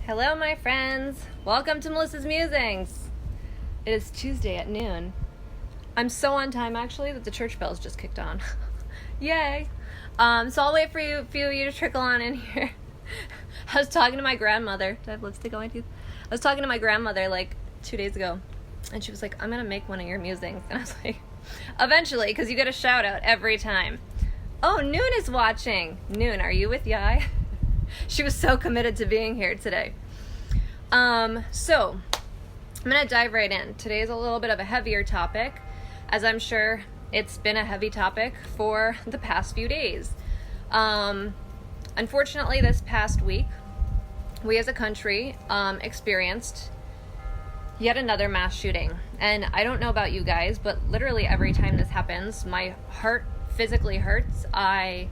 Hello, my friends. Welcome to Melissa's Musings. It is Tuesday at noon. I'm so on time, actually, that the church bells just kicked on. Yay. So I'll wait for you to trickle on in here. I was talking to my grandmother. Do I have lipstick on my teeth? I was talking to my grandmother like 2 days ago, and she was like, I'm going to make one of your musings. And I was like, eventually, because you get a shout out every time. Oh, Noon is watching. Noon, are you with Yai? She was so committed to being here today. So I'm going to dive right in. Today is a little bit of a heavier topic, as I'm sure it's been a heavy topic for the past few days. Unfortunately, this past week, we as a country experienced yet another mass shooting. And I don't know about you guys, but literally every time this happens, my heart physically hurts. I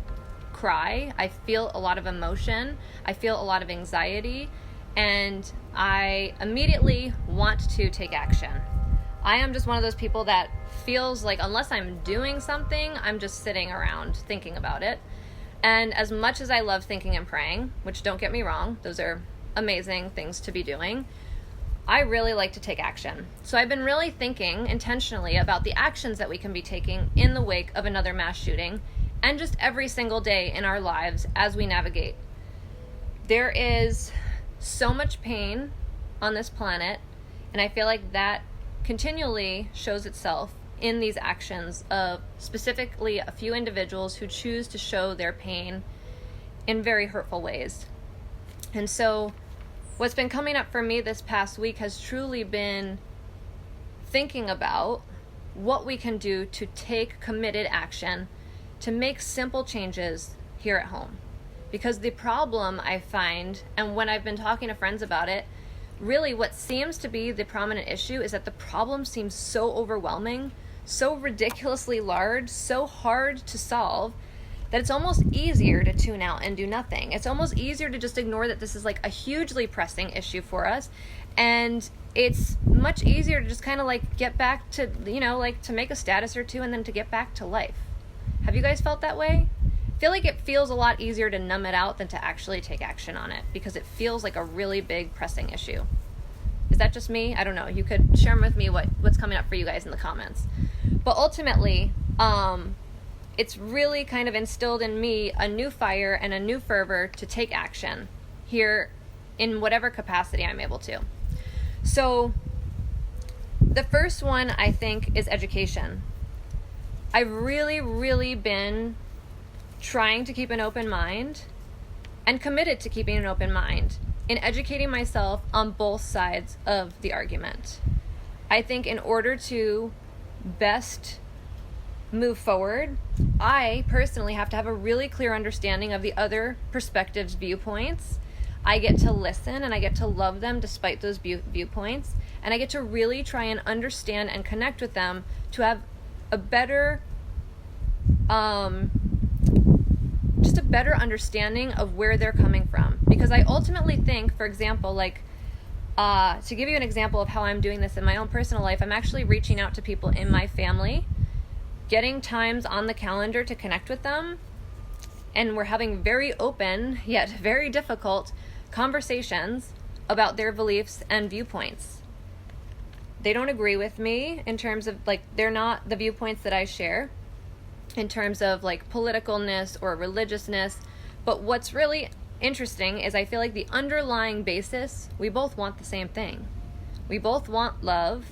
cry. I feel a lot of emotion. I feel a lot of anxiety, and I immediately want to take action. I am just one of those people that feels like unless I'm doing something, I'm just sitting around thinking about it. And as much as I love thinking and praying, which don't get me wrong, those are amazing things to be doing, I really like to take action. So I've been really thinking intentionally about the actions that we can be taking in the wake of another mass shooting, and just every single day in our lives as we navigate. There is so much pain on this planet, and I feel like that continually shows itself in these actions of specifically a few individuals who choose to show their pain in very hurtful ways. And so what's been coming up for me this past week has truly been thinking about what we can do to take committed action to make simple changes here at home. Because the problem I find, and when I've been talking to friends about it, really what seems to be the prominent issue is that the problem seems so overwhelming, so ridiculously large, so hard to solve, that it's almost easier to tune out and do nothing. It's almost easier to just ignore that this is like a hugely pressing issue for us. And it's much easier to just kind of like get back to, like to make a status or two and then to get back to life. Have you guys felt that way? I feel like it feels a lot easier to numb it out than to actually take action on it, because it feels like a really big pressing issue. Is that just me? I don't know. You could share with me what's coming up for you guys in the comments. But ultimately, it's really kind of instilled in me a new fire and a new fervor to take action here in whatever capacity I'm able to. So the first one, I think, is education. I've really been trying to keep an open mind and committed to keeping an open mind in educating myself on both sides of the argument. I think in order to best move forward, I personally have to have a really clear understanding of the other perspectives' viewpoints. I get to listen and I get to love them despite those viewpoints, and I get to really try and understand and connect with them to have a better just a better understanding of where they're coming from. Because I ultimately think, for example, to give you an example of how I'm doing this in my own personal life, I'm actually reaching out to people in my family, getting times on the calendar to connect with them, and we're having very open yet very difficult conversations about their beliefs and viewpoints. They don't agree with me in terms of they're not the viewpoints that I share in terms of politicalness or religiousness. But what's really interesting is I feel like the underlying basis, we both want the same thing. We both want love.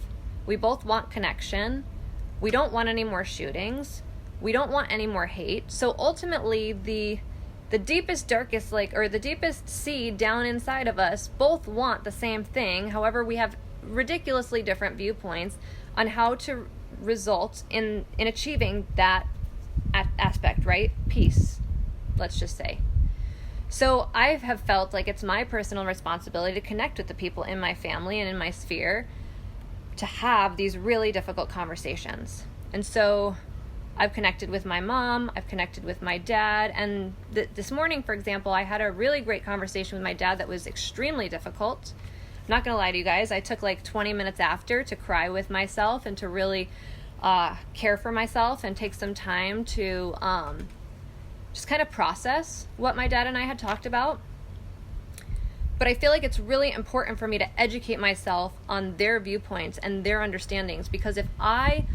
We both want connection. We don't want any more shootings. We don't want any more hate. So ultimately, the deepest, darkest, the deepest seed down inside of us both want the same thing. However, we have ridiculously different viewpoints on how to result in achieving that aspect, right? Peace, let's just say. So I have felt like it's my personal responsibility to connect with the people in my family and in my sphere to have these really difficult conversations. And so I've connected with my mom, I've connected with my dad, and this morning, for example, I had a really great conversation with my dad that was extremely difficult. I'm not gonna lie to you guys, I took 20 minutes after to cry with myself and to really care for myself and take some time to just kind of process what my dad and I had talked about. But I feel like it's really important for me to educate myself on their viewpoints and their understandings, because if I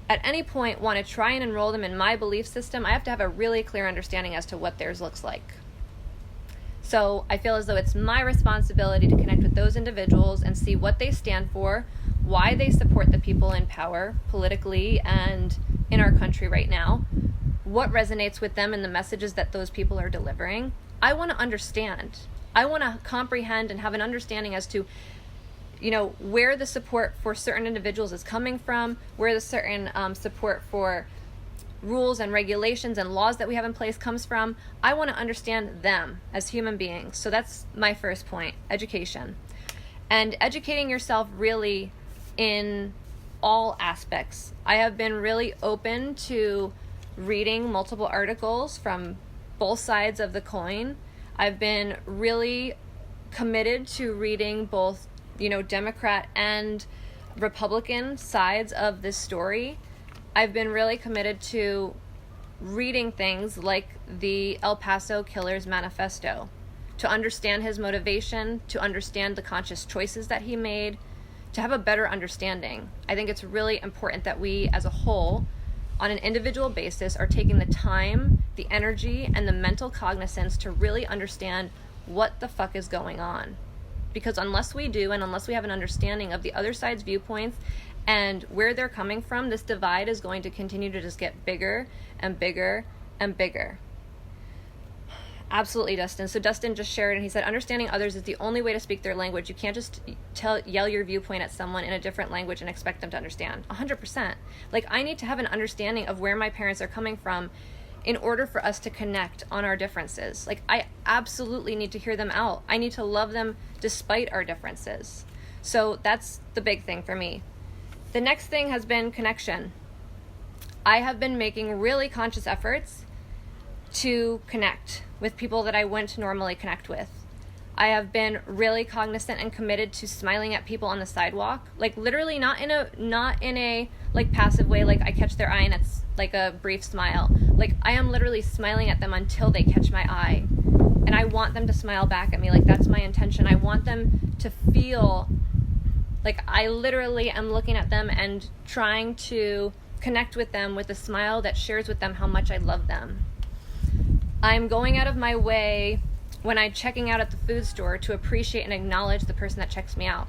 at any point want to try and enroll them in my belief system, I have to have a really clear understanding as to what theirs looks like. So I feel as though it's my responsibility to connect with those individuals and see what they stand for, why they support the people in power politically and in our country right now, what resonates with them and the messages that those people are delivering. I want to understand. I want to comprehend and have an understanding as to, where the support for certain individuals is coming from, where the certain support for rules and regulations and laws that we have in place comes from. I want to understand them as human beings. So that's my first point, education. And educating yourself really in all aspects. I have been really open to reading multiple articles from both sides of the coin. I've been really committed to reading both, Democrat and Republican sides of this story. I've been really committed to reading things like the El Paso Killer's Manifesto, to understand his motivation, to understand the conscious choices that he made, to have a better understanding. I think it's really important that we as a whole, on an individual basis, are taking the time, the energy, and the mental cognizance to really understand what the fuck is going on. Because unless we do, and unless we have an understanding of the other side's viewpoints and where they're coming from, this divide is going to continue to just get bigger and bigger and bigger. Absolutely, Dustin. So Dustin just shared, and he said, understanding others is the only way to speak their language. You can't just yell your viewpoint at someone in a different language and expect them to understand. 100%. Like, I need to have an understanding of where my parents are coming from in order for us to connect on our differences. Like, I absolutely need to hear them out. I need to love them despite our differences. So that's the big thing for me. The next thing has been connection. I have been making really conscious efforts to connect with people that I wouldn't normally connect with. I have been really cognizant and committed to smiling at people on the sidewalk, like literally not in a like passive way, like I catch their eye and it's like a brief smile. Like, I am literally smiling at them until they catch my eye, and I want them to smile back at me. Like, that's my intention. I want them to feel like I literally am looking at them and trying to connect with them with a smile that shares with them how much I love them. I'm going out of my way when I'm checking out at the food store to appreciate and acknowledge the person that checks me out.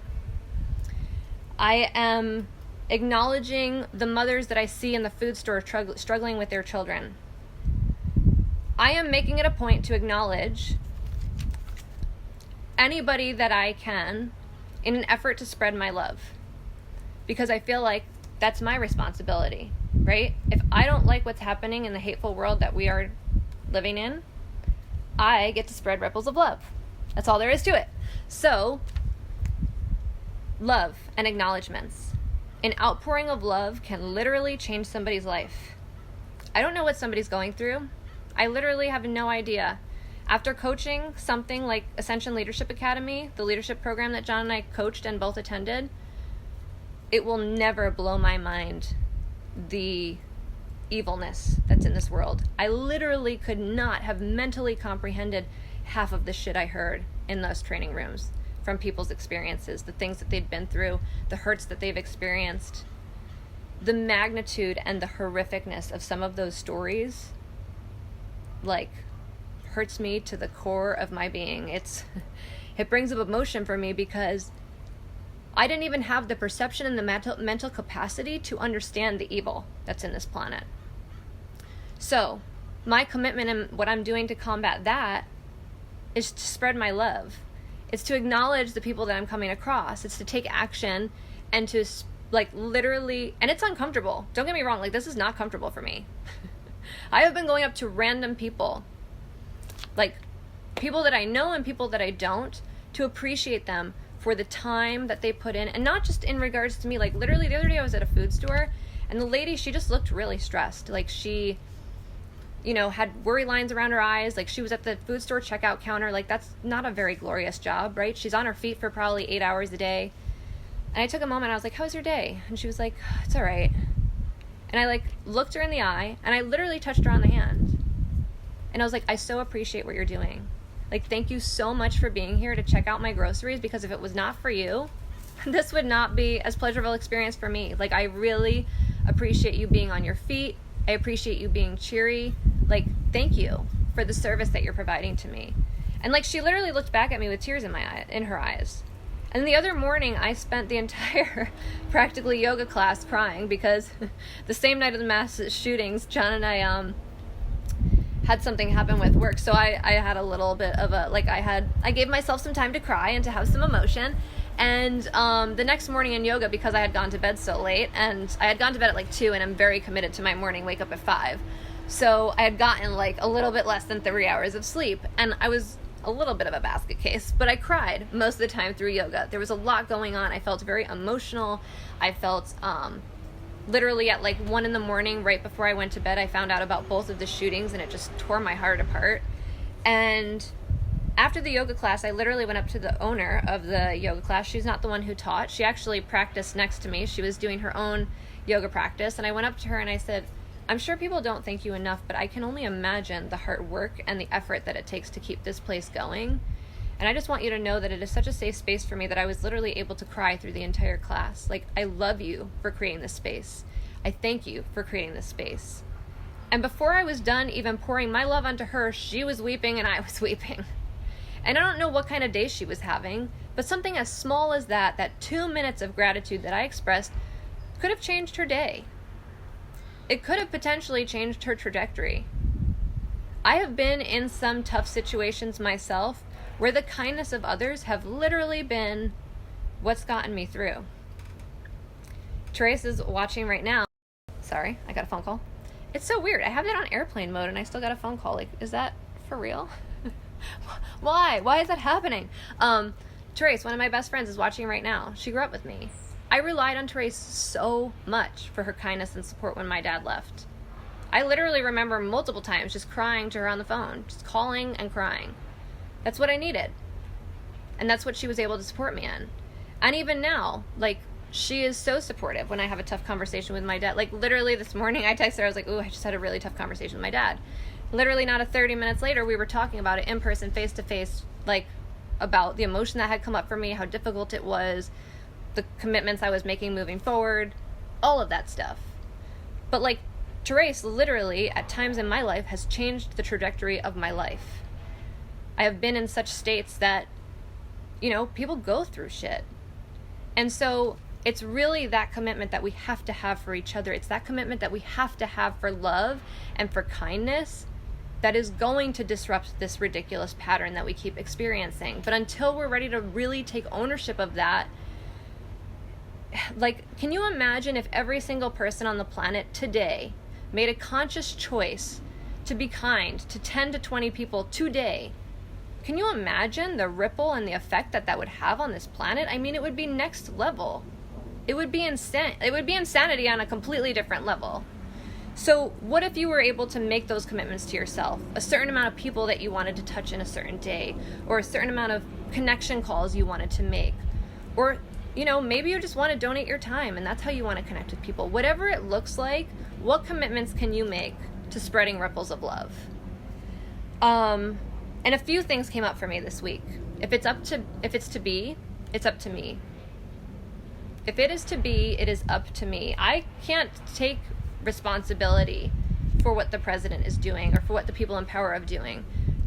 I am acknowledging the mothers that I see in the food store struggling with their children. I am making it a point to acknowledge anybody that I can in an effort to spread my love, because I feel like that's my responsibility, right? If I don't like what's happening in the hateful world that we are living in, I get to spread ripples of love. That's all there is to it. So, love and acknowledgements. An outpouring of love can literally change somebody's life. I don't know what somebody's going through. I literally have no idea. After coaching something like Ascension Leadership Academy, the leadership program that John and I coached and both attended, it will never blow my mind the evilness that's in this world. I literally could not have mentally comprehended half of the shit I heard in those training rooms from people's experiences, the things that they've been through, the hurts that they've experienced. The magnitude and the horrificness of some of those stories, like, hurts me to the core of my being. It brings up emotion for me, because I didn't even have the perception and the mental capacity to understand the evil that's in this planet. So, my commitment and what I'm doing to combat that is to spread my love. It's to acknowledge the people that I'm coming across. It's to take action and to, like, literally, and it's uncomfortable. Don't get me wrong, like, this is not comfortable for me. I have been going up to random people, like people that I know and people that I don't, to appreciate them for the time that they put in. And not just in regards to me, like, literally the other day I was at a food store, and the lady, she just looked really stressed. Like, she, had worry lines around her eyes. Like, she was at the food store checkout counter. Like, that's not a very glorious job, right? She's on her feet for probably 8 hours a day. And I took a moment, I was like, how was your day? And she was like, it's all right. And I, like, looked her in the eye, and I literally touched her on the hand. And I was like, I so appreciate what you're doing. Like, thank you so much for being here to check out my groceries, because if it was not for you, this would not be as pleasurable experience for me. Like, I really appreciate you being on your feet. I appreciate you being cheery. Like, thank you for the service that you're providing to me. And like, she literally looked back at me with tears in her eyes. And the other morning, I spent the entire practically yoga class crying, because the same night of the mass shootings, John and I had something happen with work. So I had a little bit of I gave myself some time to cry and to have some emotion. And the next morning in yoga, because I had gone to bed so late, and I had gone to bed at like 2, and I'm very committed to my morning wake up at 5. So I had gotten like a little bit less than 3 hours of sleep, and I was a little bit of a basket case, but I cried most of the time through yoga. There was a lot going on. I felt very emotional. I felt literally at like 1 a.m, right before I went to bed, I found out about both of the shootings, and it just tore my heart apart. And after the yoga class, I literally went up to the owner of the yoga class. She's not the one who taught. She actually practiced next to me. She was doing her own yoga practice. And I went up to her and I said, I'm sure people don't thank you enough, but I can only imagine the hard work and the effort that it takes to keep this place going. And I just want you to know that it is such a safe space for me that I was literally able to cry through the entire class. Like, I love you for creating this space. I thank you for creating this space. And before I was done even pouring my love onto her, she was weeping and I was weeping. And I don't know what kind of day she was having, but something as small as that 2 minutes of gratitude that I expressed, could have changed her day. It could have potentially changed her trajectory. I have been in some tough situations myself where the kindness of others have literally been what's gotten me through. Therese is watching right now. Sorry, I got a phone call. It's so weird. I have it on airplane mode and I still got a phone call. Like, is that for real? Why? Why is that happening? Therese, one of my best friends, is watching right now. She grew up with me. I relied on Therese so much for her kindness and support when my dad left. I literally remember multiple times just crying to her on the phone, just calling and crying. That's what I needed. And that's what she was able to support me in. And even now, like, she is so supportive when I have a tough conversation with my dad. Like, literally this morning I texted her, I was like, ooh, I just had a really tough conversation with my dad. Literally not a 30 minutes later, we were talking about it in person, face to face, like, about the emotion that had come up for me, how difficult it was, the commitments I was making moving forward, all of that stuff. But like, Therese literally at times in my life has changed the trajectory of my life. I have been in such states that, people go through shit. And so it's really that commitment that we have to have for each other. It's that commitment that we have to have for love and for kindness that is going to disrupt this ridiculous pattern that we keep experiencing. But until we're ready to really take ownership of that, like, can you imagine if every single person on the planet today made a conscious choice to be kind to 10 to 20 people today? Can you imagine the ripple and the effect that would have on this planet? I mean, it would be next level. It would be insanity on a completely different level. So what if you were able to make those commitments to yourself? A certain amount of people that you wanted to touch in a certain day, or a certain amount of connection calls you wanted to make, or maybe you just want to donate your time and that's how you want to connect with people. Whatever it looks like, what commitments can you make to spreading ripples of love? And a few things came up for me this week. If it's to be, it's up to me. If it is to be, it is up to me. I can't take responsibility for what the president is doing or for what the people in power are doing.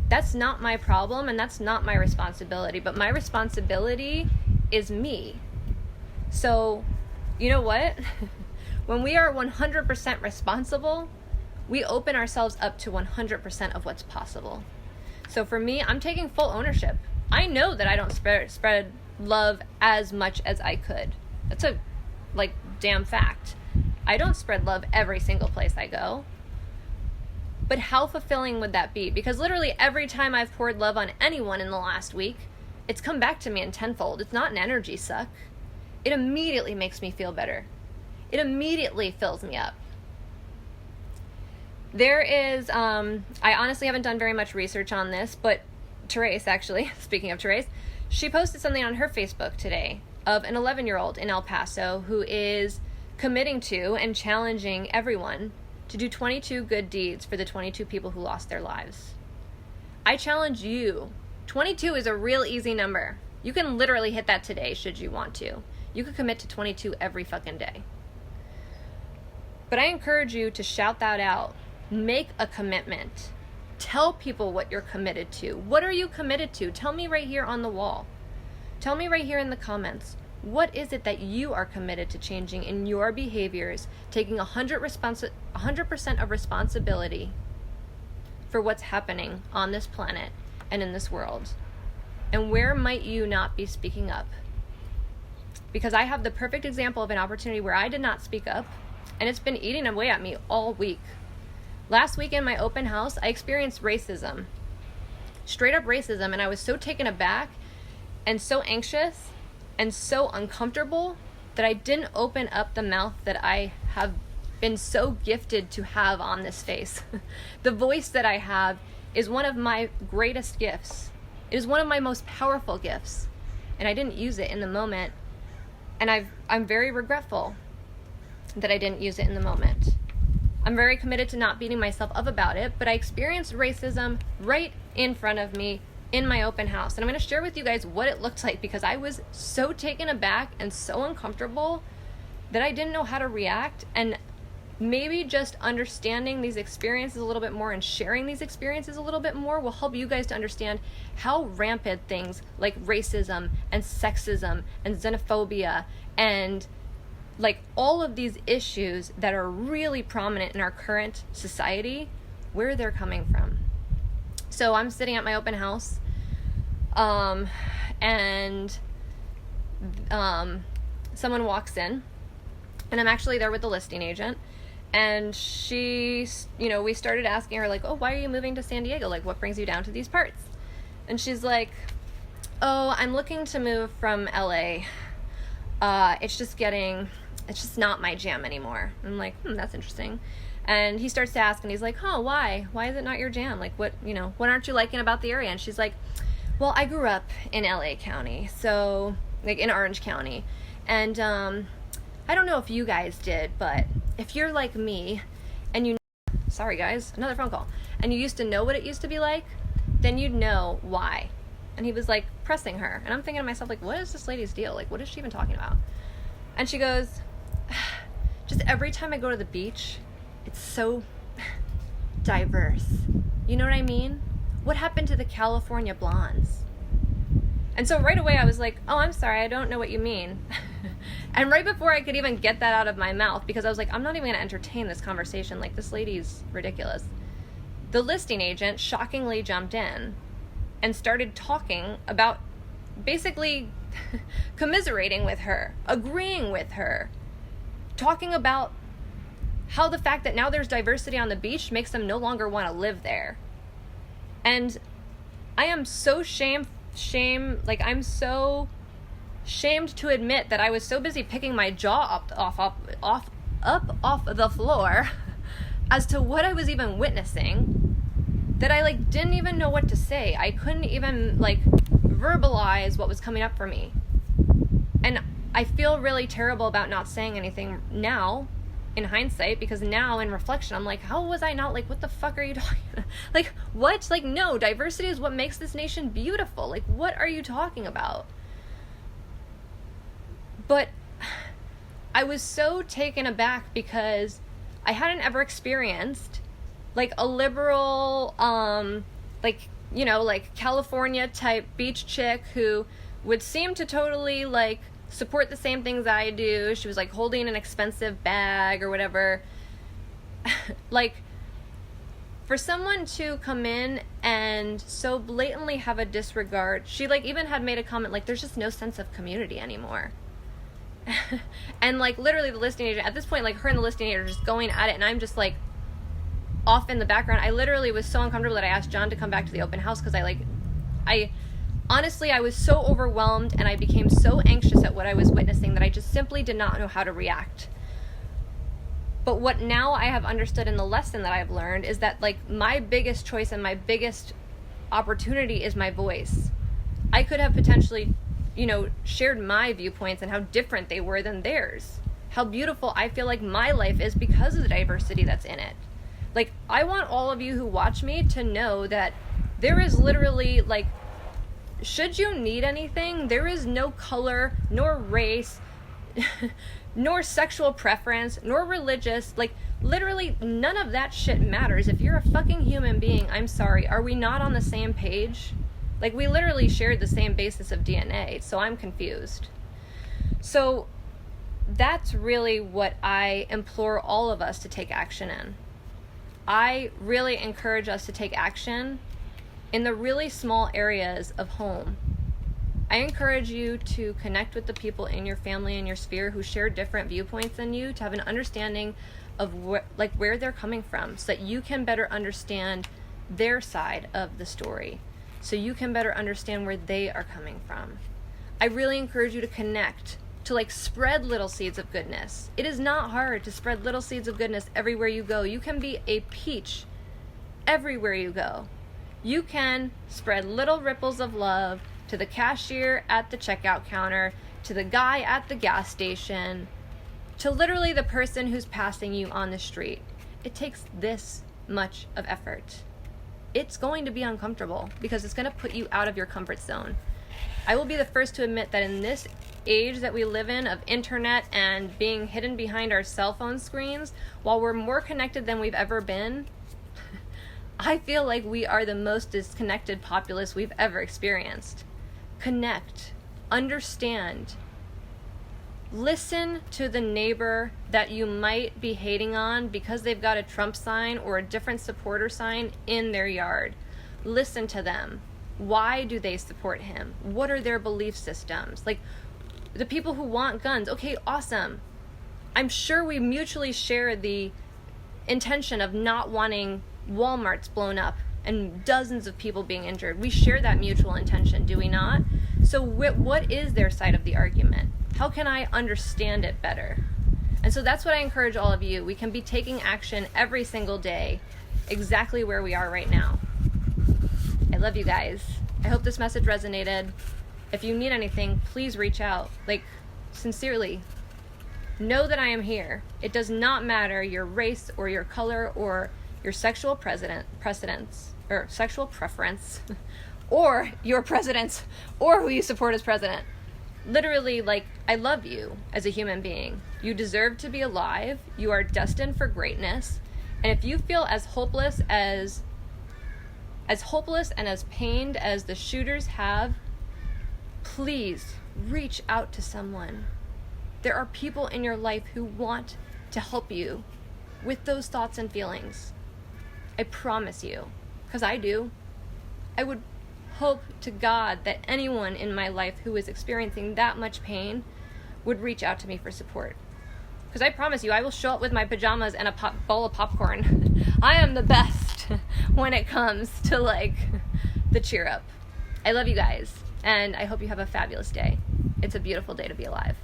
That's not my problem and that's not my responsibility. But my responsibility is me. So, you know what? When we are 100% responsible, we open ourselves up to 100% of what's possible. So for me, I'm taking full ownership. I know that I don't spread love as much as I could. That's a damn fact. I don't spread love every single place I go. But how fulfilling would that be? Because literally every time I've poured love on anyone in the last week, it's come back to me in tenfold. It's not an energy suck. It immediately makes me feel better. It immediately fills me up. There is, I honestly haven't done very much research on this, but Therese, actually, speaking of Therese, she posted something on her Facebook today of an 11-year-old in El Paso who is committing to and challenging everyone to do 22 good deeds for the 22 people who lost their lives. I challenge you 22 is a real easy number. You can literally hit that today should you want to. You could commit to 22 every fucking day. But I encourage you to shout that out. Make a commitment. Tell people what you're committed to. What are you committed to? Tell me right here on the wall. Tell me right here in the comments. What is it that you are committed to changing in your behaviors, taking 100% of responsibility for what's happening on this planet and in this world? And where might you not be speaking up? Because I have the perfect example of an opportunity where I did not speak up, and it's been eating away at me all week. Last week in my open house, I experienced racism. Straight up racism, and I was so taken aback and so anxious and so uncomfortable that I didn't open up the mouth that I have been so gifted to have on this face. The voice that I have is one of my greatest gifts. It is one of my most powerful gifts, and I didn't use it in the moment, and I'm very regretful that I didn't use it in the moment. I'm very committed to not beating myself up about it, but I experienced racism right in front of me in my open house. And I'm going to share with you guys what it looked like, because I was so taken aback and so uncomfortable that I didn't know how to react. And maybe just understanding these experiences a little bit more and sharing these experiences a little bit more will help you guys to understand how rampant things like racism and sexism and xenophobia and like all of these issues that are really prominent in our current society, where they're coming from. So I'm sitting at my open house, and someone walks in, and I'm actually there with the listing agent, and she, we started asking her, like, oh, why are you moving to San Diego? Like, what brings you down to these parts? And she's like, oh, I'm looking to move from LA. It's just not my jam anymore. I'm like, that's interesting. And he starts to ask, and he's like, why? Why is it not your jam? Like, what aren't you liking about the area? And she's like, well, I grew up in LA County, so, like, in Orange County. And, I don't know if you guys did, but if you're like me, and sorry guys, another phone call, and you used to know what it used to be like, then you'd know why. And he was, like, pressing her. And I'm thinking to myself, like, what is this lady's deal? Like, what is she even talking about? And she goes, just every time I go to the beach, it's so diverse. You know what I mean? What happened to the California blondes? And so right away I was like, oh, I'm sorry, I don't know what you mean. And right before I could even get that out of my mouth, because I was like, I'm not even going to entertain this conversation. Like, this lady's ridiculous. The listing agent shockingly jumped in and started talking about basically commiserating with her, agreeing with her, talking about how the fact that now there's diversity on the beach makes them no longer want to live there. And I am so I'm so shamed to admit that I was so busy picking my jaw up off the floor as to what I was even witnessing, that I didn't even know what to say. I couldn't even verbalize what was coming up for me. And I feel really terrible about not saying anything now in hindsight, because now in reflection I'm like, how was I not, what the fuck are you talking about? What? No, diversity is what makes this nation beautiful. What are you talking about? But I was so taken aback because I hadn't ever experienced a liberal California type beach chick who would seem to totally support the same things I do. She was holding an expensive bag or whatever. For someone to come in and so blatantly have a disregard, she even had made a comment there's just no sense of community anymore. And literally the listing agent at this point, her and the listing agent are just going at it, and I'm just off in the background. I literally was so uncomfortable that I asked John to come back to the open house, because honestly, I was so overwhelmed and I became so anxious at what I was witnessing that I just simply did not know how to react. But what now I have understood in the lesson that I've learned is that my biggest choice and my biggest opportunity is my voice. I could have potentially, shared my viewpoints and how different they were than theirs. How beautiful I feel my life is because of the diversity that's in it. I want all of you who watch me to know that there is literally should you need anything, there is no color, nor race, nor sexual preference, nor religious, like, literally none of that shit matters. If you're a fucking human being, I'm sorry, are we not on the same page? Like, we literally shared the same basis of DNA, so I'm confused. So that's really what I implore all of us to take action in. I really encourage us to take action in the really small areas of home. I encourage you to connect with the people in your family and your sphere who share different viewpoints than you, to have an understanding of where they're coming from, so that you can better understand their side of the story, so you can better understand where they are coming from. I really encourage you to connect, to like spread little seeds of goodness. It is not hard to spread little seeds of goodness everywhere you go. You can be a peach everywhere you go. You can spread little ripples of love to the cashier at the checkout counter, to the guy at the gas station, to literally the person who's passing you on the street. It takes this much of effort. It's going to be uncomfortable because it's going to put you out of your comfort zone. I will be the first to admit that in this age that we live in of internet and being hidden behind our cell phone screens, while we're more connected than we've ever been, I feel like we are the most disconnected populace we've ever experienced. Connect, understand, listen to the neighbor that you might be hating on because they've got a Trump sign or a different supporter sign in their yard. Listen to them. Why do they support him? What are their belief systems? Like, the people who want guns, okay, awesome. I'm sure we mutually share the intention of not wanting Walmarts blown up and dozens of people being injured. We share that mutual intention, do we not? So what is their side of the argument? How can I understand it better? And so that's what I encourage all of you. We can be taking action every single day, exactly where we are right now. I love you guys. I hope this message resonated. If you need anything, please reach out. Like, sincerely, know that I am here. It does not matter your race or your color or your sexual precedence or sexual preference or your presidents or who you support as president. Literally, like, I love you as a human being. You deserve to be alive. You are destined for greatness. And if you feel as hopeless and as pained as the shooters have, please reach out to someone. There are people in your life who want to help you with those thoughts and feelings. I promise you, because I do. I would hope to God that anyone in my life who is experiencing that much pain would reach out to me for support. Because I promise you, I will show up with my pajamas and a bowl of popcorn. I am the best when it comes to, like, the cheer up. I love you guys, and I hope you have a fabulous day. It's a beautiful day to be alive.